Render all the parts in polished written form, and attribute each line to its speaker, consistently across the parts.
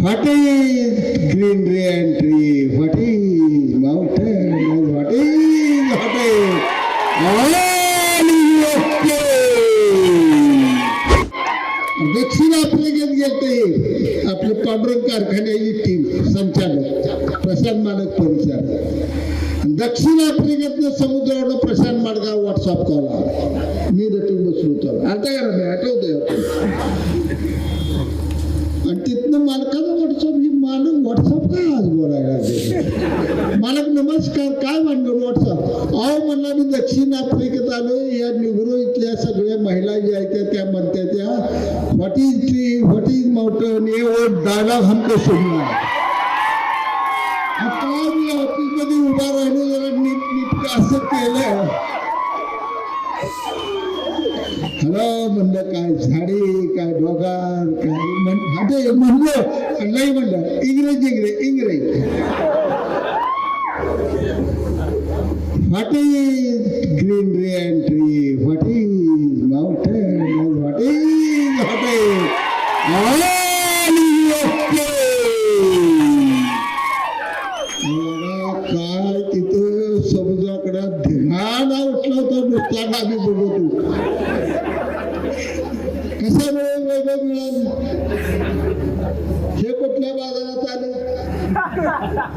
Speaker 1: What is greenery and tree? What is mountain? What is all okay. दक्षिण आफ्रिकेत गेलते आपले पांडुरंग कारखान्याची टीम संचालक प्रशांत मालक परिचारक. दक्षिण आफ्रिकेतनं समुद्रावर प्रशांत माडगा व्हॉट्सअप कॉल मी रटून बसलो होतो. आता करा मी आठवतोय. आणि तिथनं मालकाचा व्हॉट्सअप ही मालक व्हॉट्सअप काय आज बोलायला मालक नमस्कार काय म्हणलं व्हॉट्सअप अहो म्हणला मी दक्षिण आफ्रिकेत आलो या निग्रो इथल्या सगळ्या महिला ज्या आहेत त्या म्हणत्या त्या what is tree what is mountain हे वो डायलॉग हमको सुनना. काय मी ऑफिसमध्ये उभा राहिलो जरा नीट असं केलं. हॅलो म्हणलं काय झाडे काय डोंगर काय म्हणलं नाही म्हणलं इंग्रजी what is greenery and tree what is mountain what is all okay. काय तिथं समुद्राकडे ध्यान उठलं होतं नुसत्या आम्ही बघतो कसा वैभव मिळालं. हे कुठल्या बाजारात आलं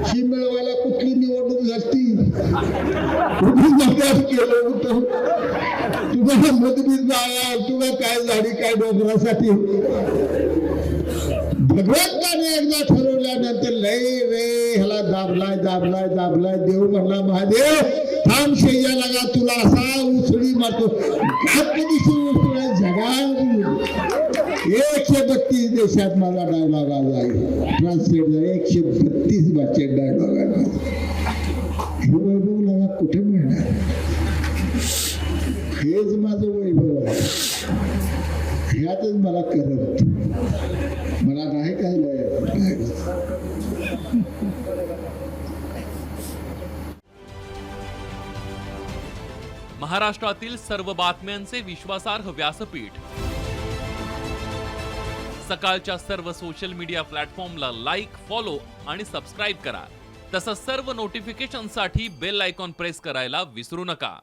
Speaker 1: ही मिळवायला कुठली निवडणूक झाली केलं होतं तुझा मतभेद तुला काय झाडी काय डोंगरासाठी भगवंताने एकदा ठरवल्यानंतर लय वे ह्याला दाबलाय देव म्हणला महादेव थांब शय्या लागा तुला असा उसळी मारतो उसळ्या जगात 132 देशात माझा डायलॉग आला आहे ट्रान्सलेट झाला 132 भाषेत डायलॉग आला. हे वैभव लागा कुठे मिळणार. हेच माझं वैभव आहे. ह्यातच मला करत मला नाही काय नाही.
Speaker 2: महाराष्ट्रातील सर्व बातम्यांचे विश्वासार्ह व्यासपीठ सकाळच्या सर्व सोशल मीडिया प्लॅटफॉर्मला लाईक फॉलो आणि सबस्क्राईब करा. तसंच सर्व नोटिफिकेशनसाठी बेल आयकॉन प्रेस करायला विसरू नका.